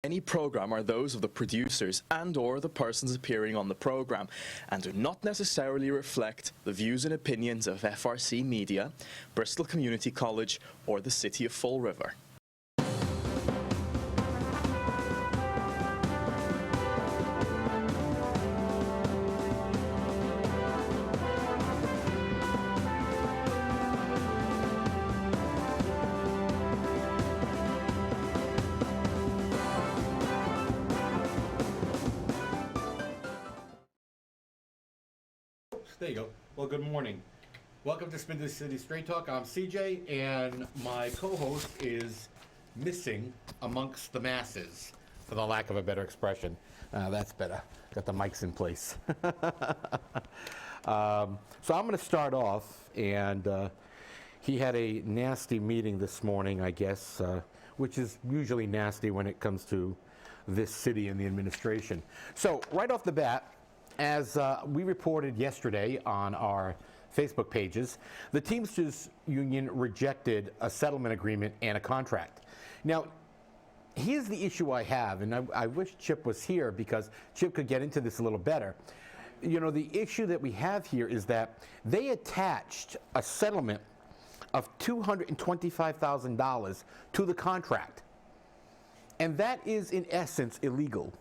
Any program are those of the producers and/or the persons appearing on the program and do not necessarily reflect the views and opinions of FRC Media, Bristol Community College, or the City of Fall River. There you go. Well, good morning. Welcome to Spindle City Straight Talk. I'm CJ, and my co-host is missing amongst the masses, for the lack of a better expression. That's better. Got the mics in place. So I'm going to start off, and he had a nasty meeting this morning, I guess, which is usually nasty when it comes to this city and the administration. So right off the bat, as we reported yesterday on our Facebook pages, the Teamsters union rejected a settlement agreement and a contract. Now, here's the issue I have, and I wish Chip was here because Chip could get into this a little better. You know, the issue that we have here is that they attached a settlement of $225,000 to the contract. And that is, in essence, illegal,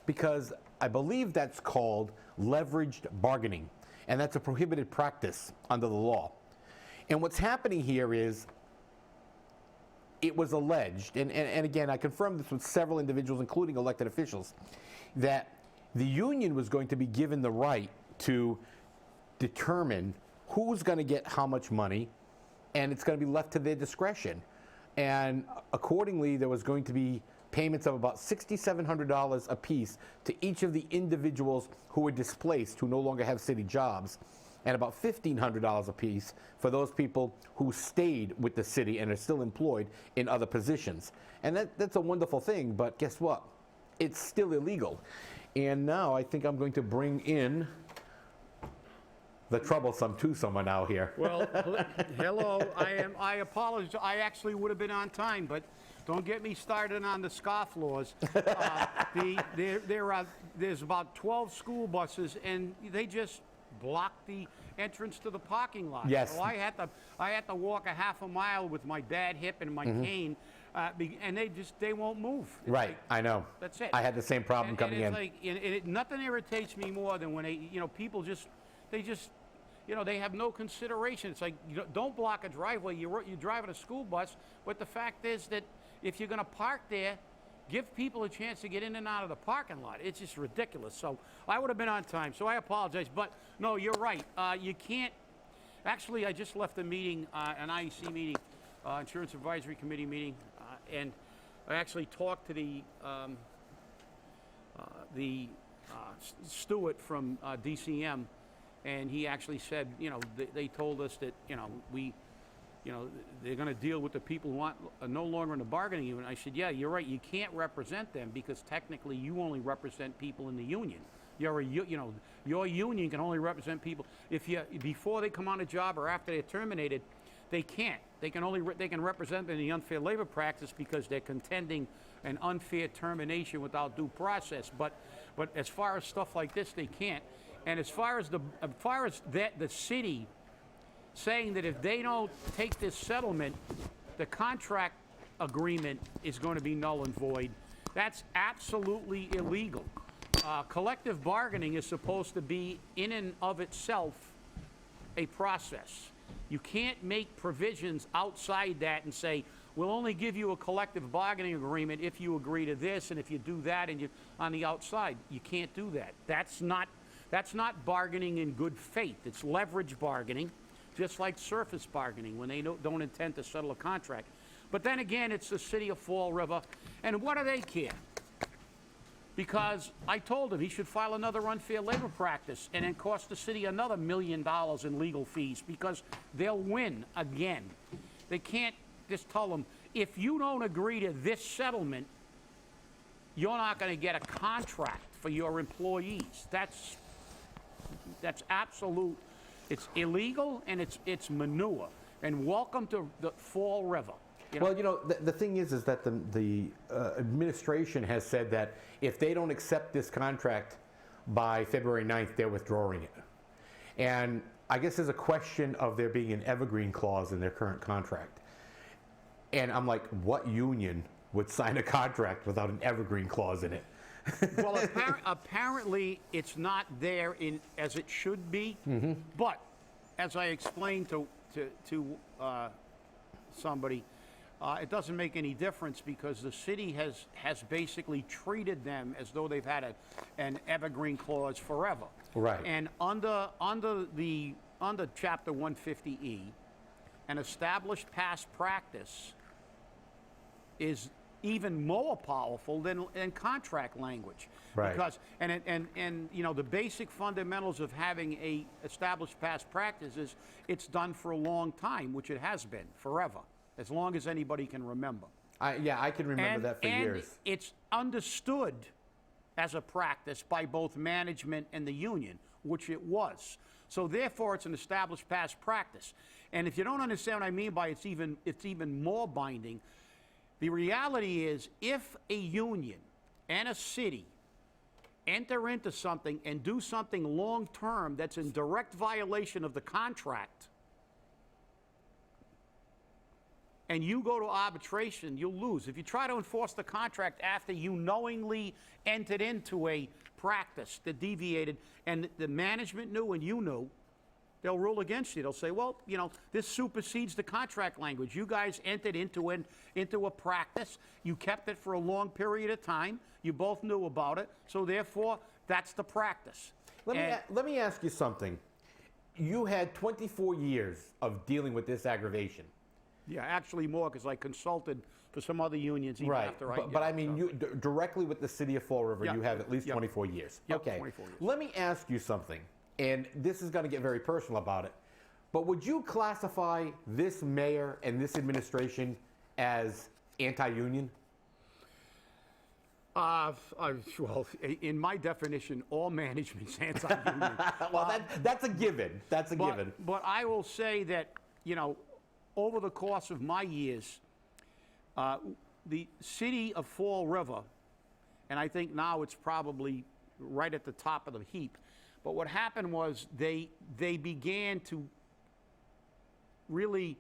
because I believe that's called leveraged bargaining, and that's a prohibited practice under the law. And what's happening here is it was alleged, and again, I confirmed this with several individuals, including elected officials, that the union was going to be given the right to determine who's going to get how much money, and it's going to be left to their discretion. And accordingly, there was going to be payments of about $6,700 apiece to each of the individuals who were displaced, who no longer have city jobs, and about $1,500 apiece for those people who stayed with the city and are still employed in other positions. And that's a wonderful thing, but guess what? It's still illegal. And now I think I'm going to bring in the troublesome twosome now here. Well, hello. I apologize. I actually would have been on time, but don't get me started on the scofflaws. There's about 12 school buses, and they just blocked the entrance to the parking lot. Yes. So I had to walk a half a mile with my bad hip and my cane, and they won't move. It's Right, like, I know. That's it. I had the same problem coming in. Nothing irritates me more than when people they have no consideration. It's like, don't block a driveway. You're driving a school bus, but the fact is that if you're going to park there, give people a chance to get in and out of the parking lot. It's just ridiculous. So I would have been on time, so I apologize. But no, you're right. You can't. Actually, I just left a meeting, an IEC meeting, Insurance Advisory Committee meeting, and I actually talked to the steward from DCM, and he actually said, they told us that, they're going to deal with the people who are no longer in the bargaining unit. I said, yeah, you're right. You can't represent them because technically you only represent people in the union. Your union can only represent people before they come on a job or after they're terminated. They can't. They can represent them in the unfair labor practice because they're contending an unfair termination without due process. But as far as stuff like this, they can't. And as far as the city saying that if they don't take this settlement, the contract agreement is going to be null and void, that's absolutely illegal. Collective bargaining is supposed to be in and of itself a process. You can't make provisions outside that and say, we'll only give you a collective bargaining agreement if you agree to this and if you do that and on the outside. You can't do that. That's not bargaining in good faith. It's leverage bargaining, just like surface bargaining when they don't intend to settle a contract. But then again, it's the City of Fall River, and what do they care? Because I told him he should file another unfair labor practice and then cost the city another $1 million in legal fees because they'll win again. They can't just tell them, if you don't agree to this settlement, you're not going to get a contract for your employees. That's absolute. It's illegal and it's manure. And welcome to the Fall River. You know? Well, you know, the thing is that the administration has said that if they don't accept this contract by February 9th, they're withdrawing it. And I guess there's a question of there being an evergreen clause in their current contract. And I'm like, what union would sign a contract without an evergreen clause in it? Well, apparently it's not there as it should be. But as I explained to somebody, it doesn't make any difference because the city has basically treated them as though they've had an evergreen clause forever. Right. And under Chapter 150E, an established past practice is even more powerful than contract language. Right. Because and you know, the basic fundamentals of having a established past practice is it's done for a long time, which it has been forever, as long as anybody can remember. Yeah, I can remember that for years. And it's understood as a practice by both management and the union, which it was. So therefore, it's an established past practice. And if you don't understand what I mean by it's even more binding, the reality is if a union and a city enter into something and do something long-term that's in direct violation of the contract, and you go to arbitration, you'll lose. If you try to enforce the contract after you knowingly entered into a practice that deviated and the management knew and you knew, they'll rule against you. They'll say, well, you know, this supersedes the contract language. You guys entered into a practice. You kept it for a long period of time. You both knew about it. So therefore, that's the practice. Let me ask you something. You had 24 years of dealing with this aggravation. Yeah, actually more, because I consulted for some other unions even Right, after I... but I mean, you directly with the city of Fall River, Yeah. you have at least Yeah. 24 years. Yeah, Okay, 24 years. Let me ask you something, and this is going to get very personal about it, but would you classify this mayor and this administration as anti-union? Well, in my definition, all management's anti-union. Well, that's a given. That's a given. But I will say that, you know, over the course of my years, the city of Fall River, and I think now it's probably right at the top of the heap, but what happened was they began to really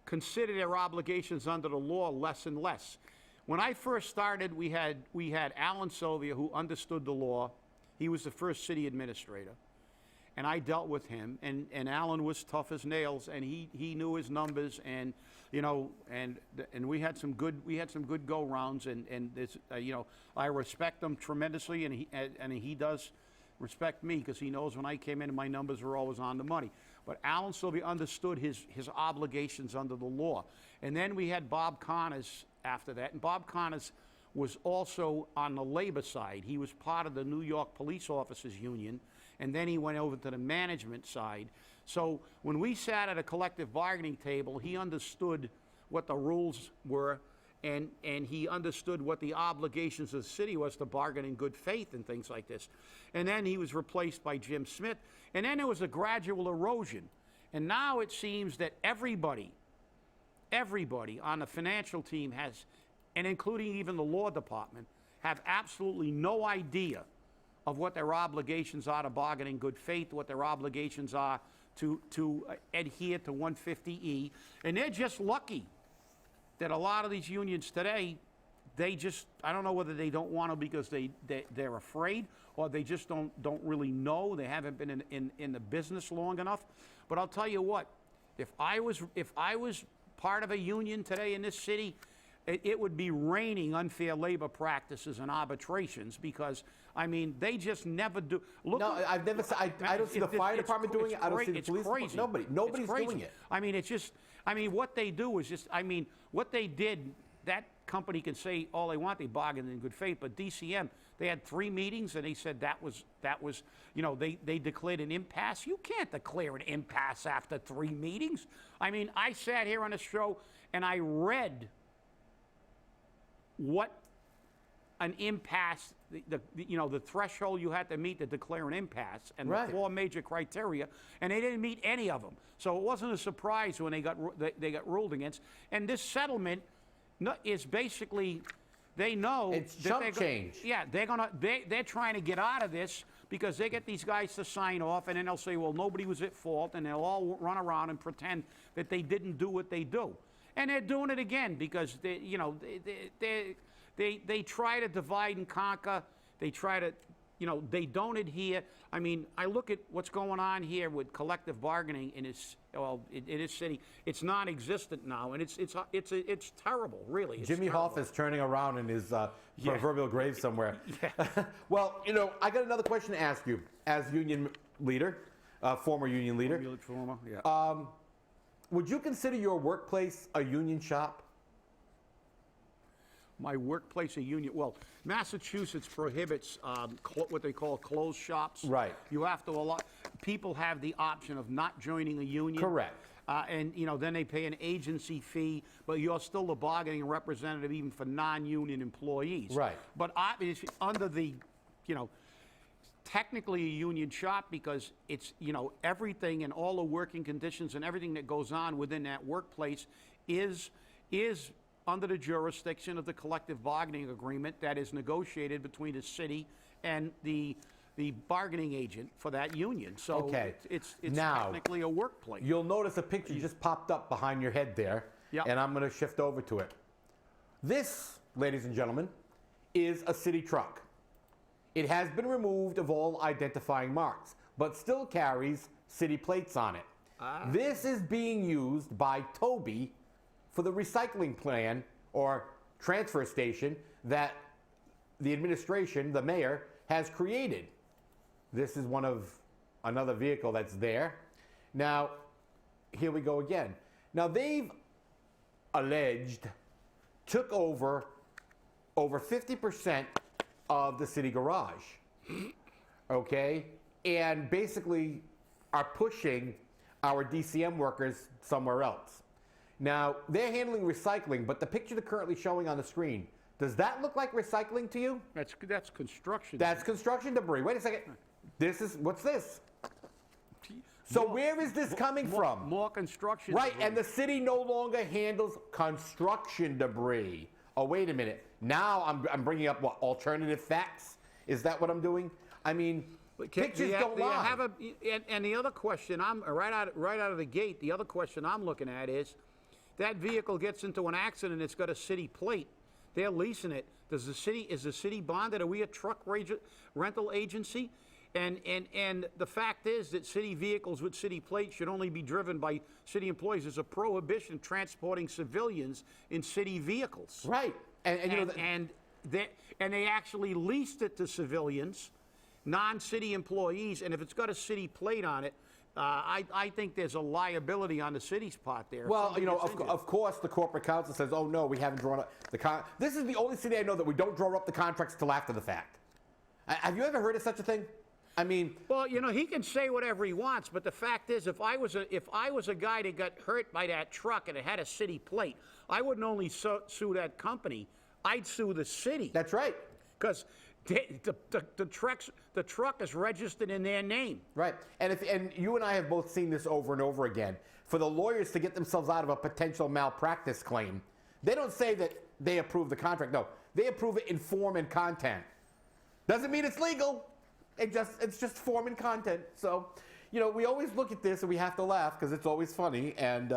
consider their obligations under the law less and less. When I first started, we had Alan Sylvia, who understood the law. He was the first city administrator. And I dealt with him, and Alan was tough as nails, and he knew his numbers, and you know, and we had some good go rounds, and this, you know, I respect him tremendously, and he does respect me because he knows when I came in, my numbers were always on the money. But Alan Sylvia understood his obligations under the law, and then we had Bob Connors after that, and Bob Connors was also on the labor side. He was part of the New York Police Officers Union. And then he went over to the management side. So when we sat at a collective bargaining table, he understood what the rules were, and he understood what the obligations of the city was to bargain in good faith and things like this. And then he was replaced by Jim Smith. And then there was a gradual erosion. And now it seems that everybody on the financial team has, and including even the law department, have absolutely no idea of what their obligations are to bargain in good faith, what their obligations are to adhere to 150E. And they're just lucky that a lot of these unions today, they just, I don't know whether they don't want to because they're afraid, or they just don't really know. They haven't been in the business long enough. But I'll tell you what, if I was part of a union today in this city, it would be raining unfair labor practices and arbitrations because, I mean, they just never do. Look, no, I've never. I don't see the fire department doing it. I don't see the police. Crazy. Nobody's doing it. I mean, it's just. I mean, what they do is just. I mean, what they did. That company can say all they want. They bargained in good faith, but DCM, they had 3 meetings and they said that was. You know, they declared an impasse. You can't declare an impasse after 3 meetings. I mean, I sat here on a show and I read what an impasse, the threshold you had to meet to declare an impasse, and right. The 4 major criteria, and they didn't meet any of them. So it wasn't a surprise when they got ruled against. And this settlement No, it's basically, they know. It's that chump change. Yeah, they're trying to get out of this because they get these guys to sign off, and then they'll say, well, nobody was at fault, and they'll all run around and pretend that they didn't do what they do. And they're doing it again because they, you know, they try to divide and conquer. They try to, you know, they don't adhere. I mean, I look at what's going on here with collective bargaining in this, well, in this city. It's non-existent now, and it's terrible, really. It's Jimmy terrible. Hoff is turning around in his proverbial grave somewhere. Yeah. Well, you know, I got another question to ask you as union leader, former union leader. Yeah. Would you consider your workplace a union shop? My workplace, a union. Well, Massachusetts prohibits what they call closed shops. Right. You have to allow, people have the option of not joining a union. Correct. And, you know, then they pay an agency fee, but you're still the bargaining representative even for non-union employees. Right. But obviously, under the, you know, technically a union shop because it's, you know, everything and all the working conditions and everything that goes on within that workplace is under the jurisdiction of the collective bargaining agreement that is negotiated between the city and the bargaining agent for that union. So Okay. it's Now, technically a workplace. You'll notice a picture just popped up behind your head there, Yep. and I'm going to shift over to it. This, ladies and gentlemen, is a city truck. It has been removed of all identifying marks, but still carries city plates on it. This is being used by Toby for the recycling plan or transfer station that the administration, the mayor, has created. This is another vehicle that's there. Now, here we go again. Now, they've alleged took over 50% of the city garage, okay? And basically are pushing our DCM workers somewhere else. Now, they're handling recycling, but the picture they're currently showing on the screen, does that look like recycling to you? That's construction. That's construction debris. Wait a second. What's this? So where is this coming from? More construction. Right, debris. and the city no longer handles construction debris. Oh, wait a minute. Now I'm bringing up what, alternative facts? Is that what I'm doing? I mean, pictures don't lie. And the other question, I'm right out of the gate. The other question I'm looking at is, that vehicle gets into an accident. It's got a city plate. They're leasing it. Is the city bonded? Are we a truck rental agency? And the fact is that city vehicles with city plates should only be driven by city employees. There's a prohibition transporting civilians in city vehicles. Right. And they actually leased it to civilians, non-city employees, and if it's got a city plate on it, I think there's a liability on the city's part there. Well, you know, of course, the corporate counsel says, "Oh no, we haven't drawn up the This is the only city I know that we don't draw up the contracts till after the fact." Have you ever heard of such a thing? I mean, well, you know, he can say whatever he wants, but the fact is, if I was a guy that got hurt by that truck and it had a city plate, I wouldn't only sue that company, I'd sue the city. That's right. Because the truck is registered in their name. Right. And you and I have both seen this over and over again. For the lawyers to get themselves out of a potential malpractice claim, they don't say that they approve the contract. No, they approve it in form and content. Doesn't mean it's legal. It's just form and content. So, you know, we always look at this and we have to laugh because it's always funny. And,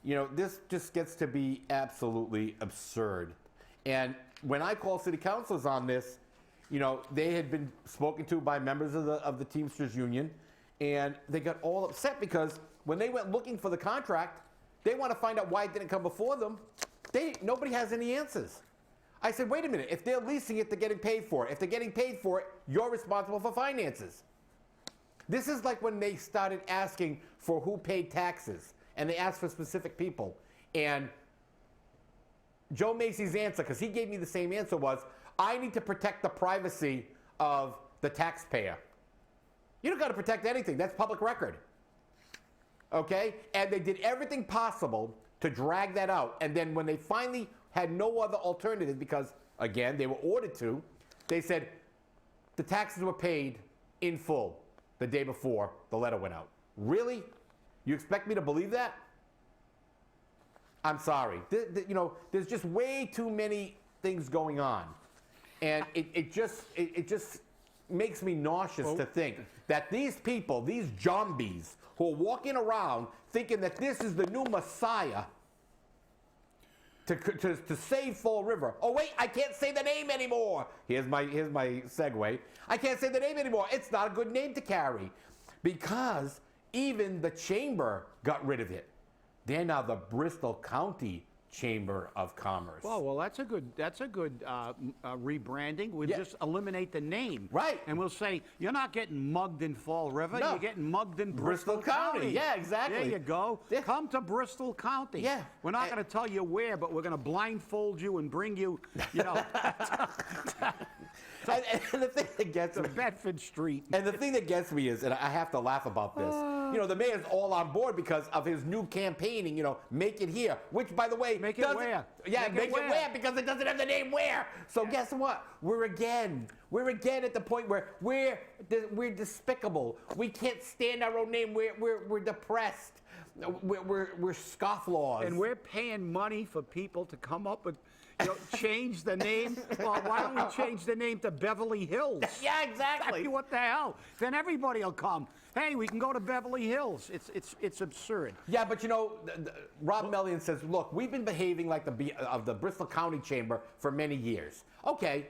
you know, this just gets to be absolutely absurd. And when I call city councilors on this, you know, they had been spoken to by members of the Teamsters union, and they got all upset because when they went looking for the contract, they want to find out why it didn't come before them. Nobody has any answers. I said, wait a minute, if they're leasing it, they're getting paid for it. If they're getting paid for it, you're responsible for finances. This is like when they started asking for who paid taxes, and they asked for specific people. And Joe Macy's answer, because he gave me the same answer, was, I need to protect the privacy of the taxpayer. You don't got to protect anything. That's public record. Okay? And they did everything possible to drag that out. And then when they finally had no other alternative, because, again, they were ordered to, they said the taxes were paid in full the day before the letter went out. Really? You expect me to believe that? I'm sorry. You know, there's just way too many things going on, and it just makes me nauseous to think that these people, these zombies, who are walking around thinking that this is the new Messiah to save Fall River. Oh wait, I can't say the name anymore. Here's my segue. I can't say the name anymore. It's not a good name to carry, because even the chamber got rid of it. They're now the Bristol County Chamber of Commerce. Well, that's a good rebranding. We'll just eliminate the name. Right. And we'll say, you're not getting mugged in Fall River, No. you're getting mugged in Bristol Bristol County. Yeah, exactly. There you go. Yeah. Come to Bristol County. Yeah. We're not going to tell you where, but we're going to blindfold you and bring you, you know, And the thing that gets to me, Bedford Street. and the thing that gets me is, and I have to laugh about this, you know, the mayor's all on board because of his new campaigning, you know, make it here, which, by the way, Make it doesn't- where? Yeah, Make it make it where? where, because it doesn't have the name where. So guess what? We're again at the point where we're despicable. We can't stand our own name. We're depressed. We're scofflaws. And we're paying money for people to come up with, you know, change the name. Well, why don't we change the name to Beverly Hills? Yeah, exactly. What the hell? Then everybody will come. Hey, we can go to Beverly Hills. It's absurd. Yeah, but you know, Rob Mellion says, look, we've been behaving like the Bristol County Chamber for many years. Okay,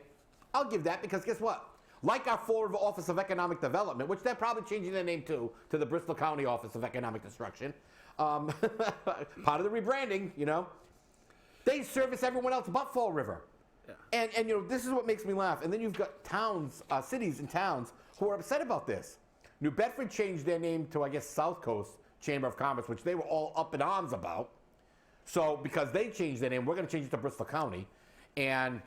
I'll give that, because guess what? Like our Fall River Office of Economic Development, which they're probably changing their name to the Bristol County Office of Economic Destruction, part of the rebranding, you know, they service everyone else but Fall River. Yeah. And you know, this is what makes me laugh. And then you've got towns, cities and towns who are upset about this. New Bedford changed their name to, I guess, South Coast Chamber of Commerce, which they were all up in arms about. So because they changed their name, we're going to change it to Bristol County. And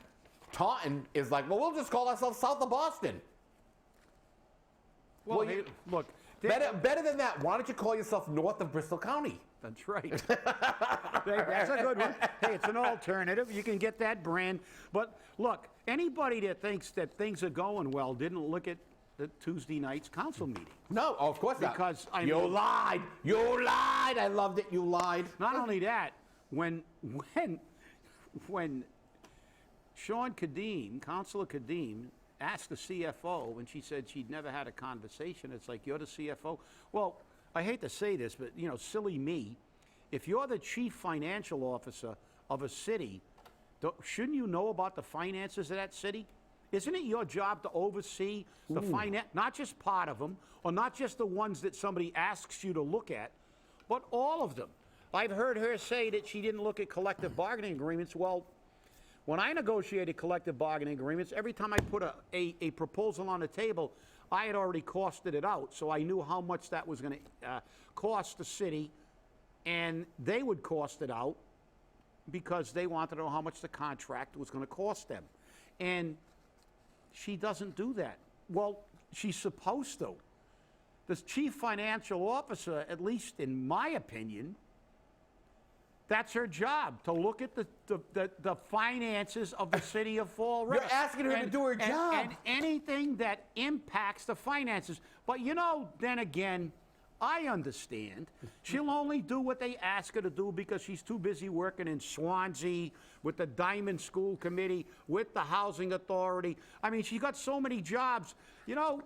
Taunton is like, well, we'll just call ourselves south of Boston. Well, Well, hey, look. Better than that, why don't you call yourself north of Bristol County? That's right. That's a good one. Hey, it's an alternative. You can get that brand. But look, anybody that thinks that things are going well didn't look at the Tuesday night's council meeting. No, of course not. Because you lied. You lied. I loved it. You lied. Not only that, when Sean Kadim, Councilor Kadim, asked the CFO, and she said she'd never had a conversation. It's like, you're the CFO? Well, I hate to say this, but, you know, silly me. If you're the chief financial officer of a city, shouldn't you know about the finances of that city? Isn't it your job to oversee the finance, not just part of them, or not just the ones that somebody asks you to look at, but all of them? I've heard her say that she didn't look at collective bargaining agreements. Well, when I negotiated collective bargaining agreements, every time I put a proposal on the table, I had already costed it out, so I knew how much that was going to cost the city, and they would cost it out because they wanted to know how much the contract was going to cost them. And she doesn't do that. Well, she's supposed to. The chief financial officer, at least in my opinion, that's her job, to look at the finances of the city of Fall River. You're asking her to do her job. And anything that impacts the finances. But you know, then again, I understand. She'll only do what they ask her to do because she's too busy working in Swansea with the Diamond School Committee, with the Housing Authority. I mean, she got so many jobs. You know,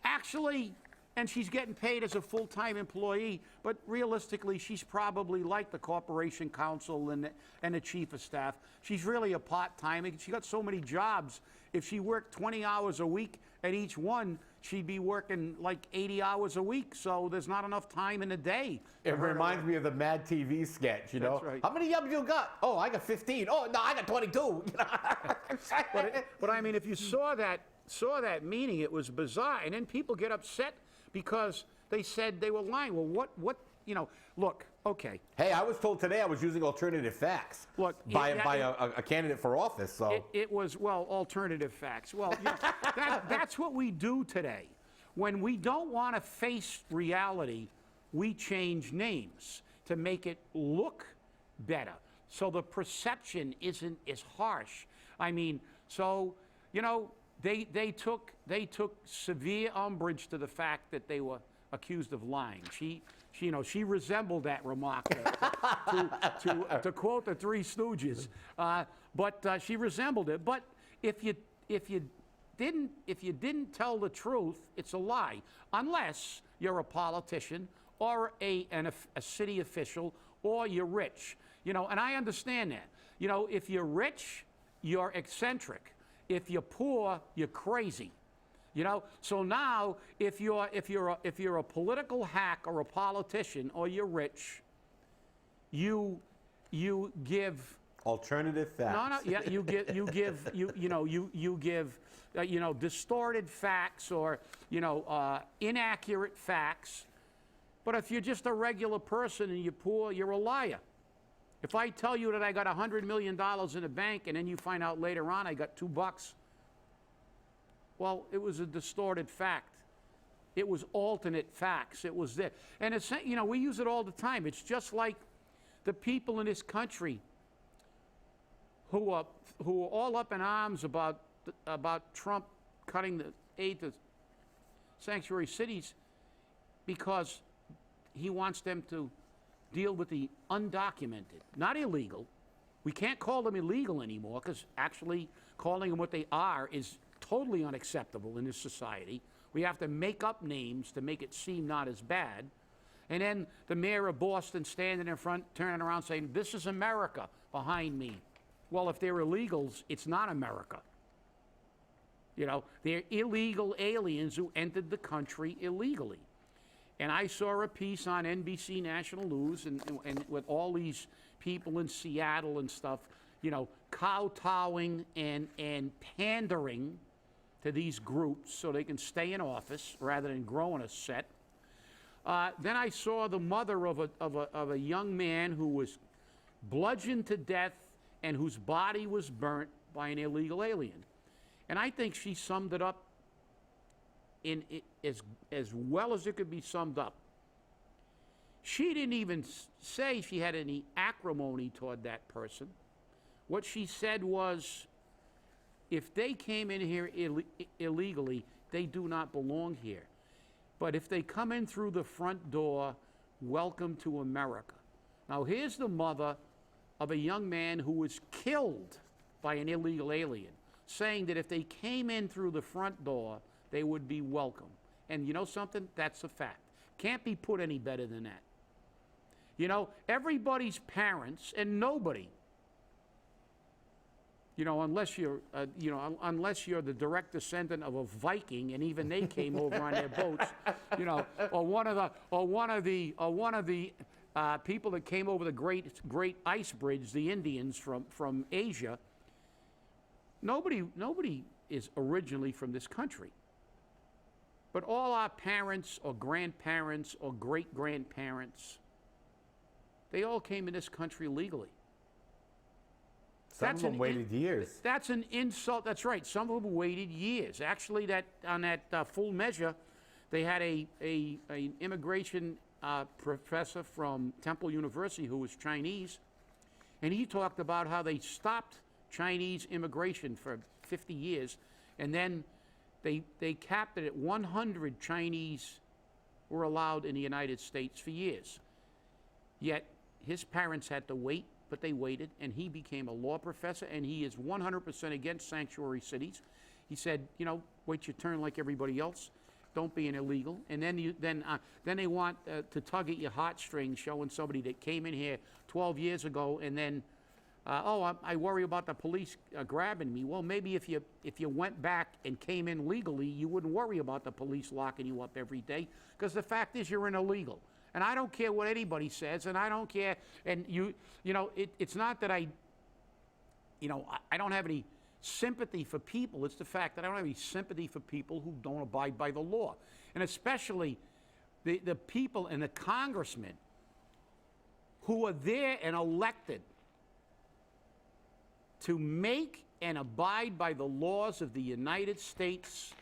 actually, and she's getting paid as a full-time employee, but realistically, she's probably like the Corporation Counsel and the Chief of Staff. She's really a part-timer. She got so many jobs. If she worked 20 hours a week at each one, she'd be working like 80 hours a week, so there's not enough time in a day. It reminds me of the Mad TV sketch, you know? That's right. How many jobs you got? Oh, I got 15. Oh, no, I got 22. But I mean, if you saw that meeting, it was bizarre. And then people get upset because they said they were lying. Well, what, you know, look, okay. Hey, I was told today I was using alternative facts Look, by a candidate for office, so. It was, well, alternative facts. Well, you know, that's what we do today. When we don't want to face reality, we change names to make it look better. So the perception isn't as harsh. I mean, so, you know, they took severe umbrage to the fact that they were accused of lying. she resembled that remark, to quote the Three Stooges. But she resembled it. But if you didn't tell the truth, it's a lie, unless you're a politician or a city official or you're rich. And I understand that. If you're rich, you're eccentric. If you're poor, you're crazy. So now if you're a political hack or a politician or you're rich, you give alternative facts. No, yeah, you give distorted facts or inaccurate facts. But if you're just a regular person and you're poor, you're a liar. If I tell you that I got $100 million in the bank and then you find out later on I got $2, well, it was a distorted fact. It was alternate facts. It was there. And it's, we use it all the time. It's just like the people in this country who are all up in arms about Trump cutting the aid to sanctuary cities because he wants them to deal with the undocumented, not illegal. We can't call them illegal anymore because actually calling them what they are is totally unacceptable in this society. We have to make up names to make it seem not as bad. And then the mayor of Boston standing in front, turning around saying, "This is America," behind me. Well, if they're illegals, it's not America. They're illegal aliens who entered the country illegally. And I saw a piece on NBC National News and with all these people in Seattle and stuff, kowtowing and pandering to these groups so they can stay in office rather than growing a set. Then I saw the mother of a young man who was bludgeoned to death and whose body was burnt by an illegal alien. And I think she summed it up as well as it could be summed up. She didn't even say she had any acrimony toward that person. What she said was, if they came in here illegally, they do not belong here. But if they come in through the front door, welcome to America. Now here's the mother of a young man who was killed by an illegal alien, saying that if they came in through the front door, they would be welcome. And you know something? That's a fact. Can't be put any better than that. Everybody's parents, and nobody, unless you're the direct descendant of a Viking, and even they came over on their boats, or one of the people that came over the great ice bridge, the Indians from Asia. Nobody is originally from this country. But all our parents or grandparents or great-grandparents, they all came in this country legally. Some of them waited years. That's an insult. That's right. Some of them waited years. Actually, on that full measure, they had an immigration professor from Temple University who was Chinese, and he talked about how they stopped Chinese immigration for 50 years, and then they capped it at 100 Chinese were allowed in the United States for years. Yet his parents had to wait, but they waited, and he became a law professor, and he is 100% against sanctuary cities. He said, wait your turn like everybody else. Don't be an illegal. And then they want to tug at your heartstrings, showing somebody that came in here 12 years ago, and then, I worry about the police grabbing me. Well, maybe if you went back and came in legally, you wouldn't worry about the police locking you up every day, because the fact is you're an illegal. And I don't care what anybody says, and I don't care. And it's not that I don't have any sympathy for people. It's the fact that I don't have any sympathy for people who don't abide by the law. And especially the people and the congressmen who are there and elected to make and abide by the laws of the United States,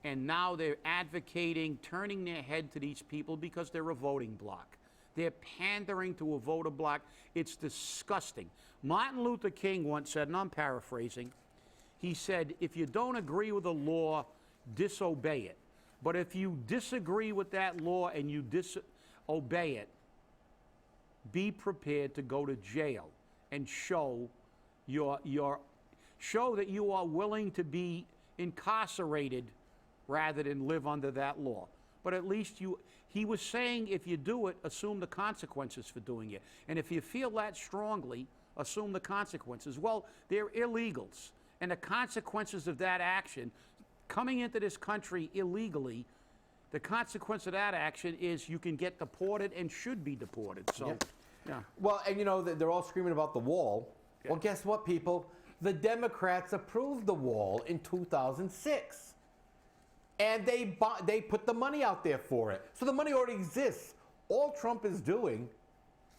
and now they're advocating turning their head to these people because they're a voting bloc. They're pandering to a voter bloc. It's disgusting. Martin Luther King once said, and I'm paraphrasing, he said, if you don't agree with the law, disobey it. But if you disagree with that law and you disobey it, be prepared to go to jail and show show that you are willing to be incarcerated rather than live under that law. But at least he was saying if you do it, assume the consequences for doing it. And if you feel that strongly, assume the consequences. Well, they're illegals. And the consequences of that action, coming into this country illegally, the consequence of that action is you can get deported and should be deported. So, yeah. Well, and you know, they're all screaming about the wall. Yeah. Well, guess what, people? The Democrats approved the wall in 2006. And they put the money out there for it. So the money already exists. All Trump is doing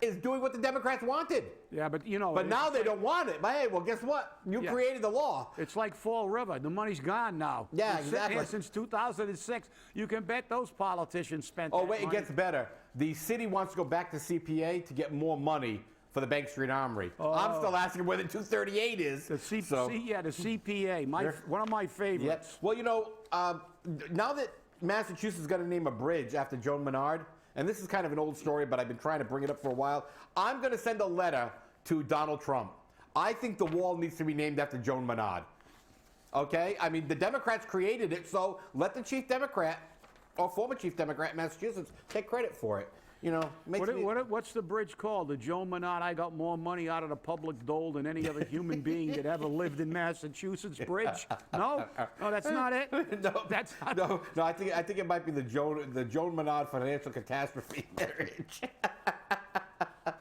what the Democrats wanted. Yeah, but you know. But now they don't want it. But hey, well, guess what? You created the law. It's like Fall River. The money's gone now. Yeah, It's sitting exactly. here since 2006. You can bet those politicians spent Oh, that wait, it money. gets better. The city wants to go back to CPA to get more money for the Bank Street Armory. I'm still asking where the 238 is. The the CPA, one of my favorites. Yes. Well, you know, now that Massachusetts is going to name a bridge after Joan Menard, and this is kind of an old story, but I've been trying to bring it up for a while, I'm going to send a letter to Donald Trump. I think the wall needs to be named after Joan Menard. Okay? I mean, the Democrats created it, so let the chief Democrat, or former chief Democrat in Massachusetts, take credit for it. You know, What's the bridge called? The Joe Menard, I got more money out of the public dole than any other human being that ever lived in Massachusetts bridge? No? No, that's not it? No, That's not no. I think it might be the Joan Menard Financial Catastrophe Bridge.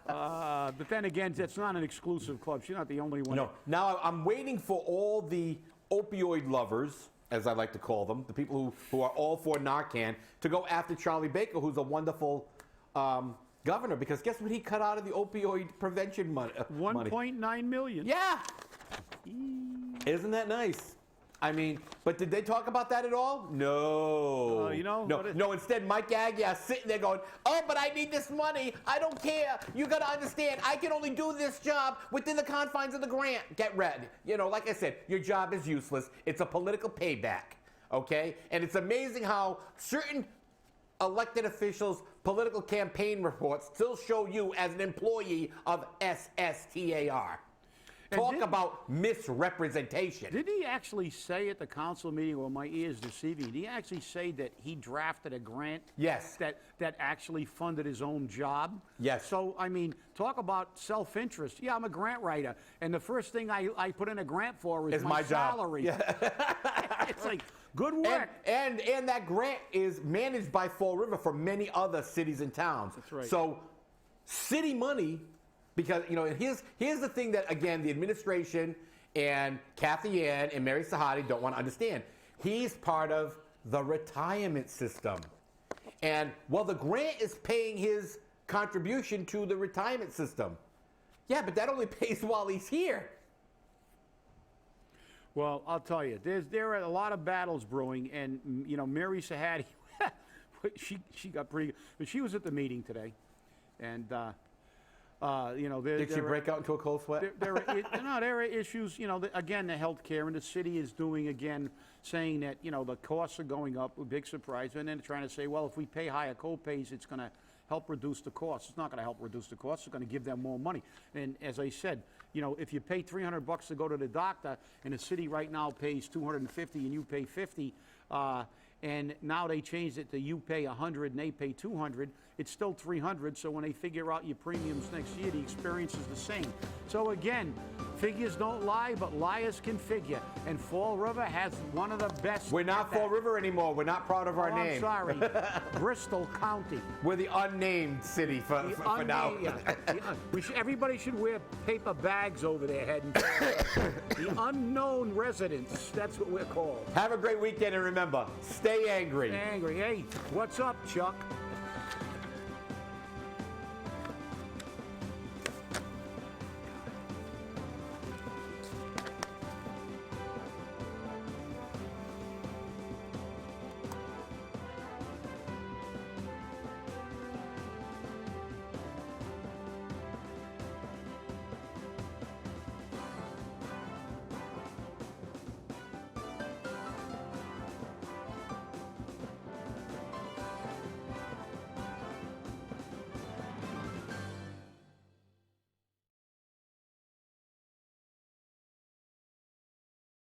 But then again, that's not an exclusive club. She's not the only one. No. Now I'm waiting for all the opioid lovers, as I like to call them, the people who are all for Narcan, to go after Charlie Baker, who's a wonderful governor, because guess what he cut out of the opioid prevention money? 1.9 million. Yeah. Isn't that nice? I mean, but did they talk about that at all? No. You know, No. Instead, Mike Agia sitting there going, "Oh, but I need this money. I don't care. You got to understand. I can only do this job within the confines of the grant. Get ready. You know, like I said, your job is useless. It's a political payback. Okay? And it's amazing how certain elected officials' political campaign reports still show you as an employee of SSTAR. Talk about misrepresentation. Did he actually say at the council meeting, well, my ears deceiving, did he actually say that he drafted a grant? Yes. That actually funded his own job? Yes. So, I mean, talk about self-interest. Yeah, I'm a grant writer, and the first thing I put in a grant for is my job. salary. Yeah. It's like, good work. And that grant is managed by Fall River for many other cities and towns. That's right. So city money, because, you know, here's the thing that, again, the administration and Kathy Ann and Mary Sahadi don't want to understand. He's part of the retirement system. And, well, the grant is paying his contribution to the retirement system. Yeah, but that only pays while he's here. Well, I'll tell you, there are a lot of battles brewing, and, you know, Mary Sahadi, she got pretty good. But she was at the meeting today, and, you know, Did she break out into a cold sweat? There are issues, you know, again, the health care, and the city is doing, again, saying that, you know, the costs are going up, a big surprise, and then trying to say, well, if we pay higher co-pays, it's going to help reduce the costs. It's not going to help reduce the costs. It's going to give them more money. And as I said, you know, if you pay $300 to go to the doctor, and the city right now pays $250 and you pay $50, and now they changed it to you pay $100 and they pay $200, it's still $300. So when they figure out your premiums next year, the experience is the same. So again, figures don't lie, but liars can figure. And Fall River has one of the best. We're not Fall River anymore. We're not proud of our name. I'm sorry, Bristol County. We're the unnamed city for now. Yeah, everybody should wear paper bags over their head. The unknown residents, that's what we're called. Have a great weekend, and remember, stay angry. Angry. Hey, what's up, Chuck?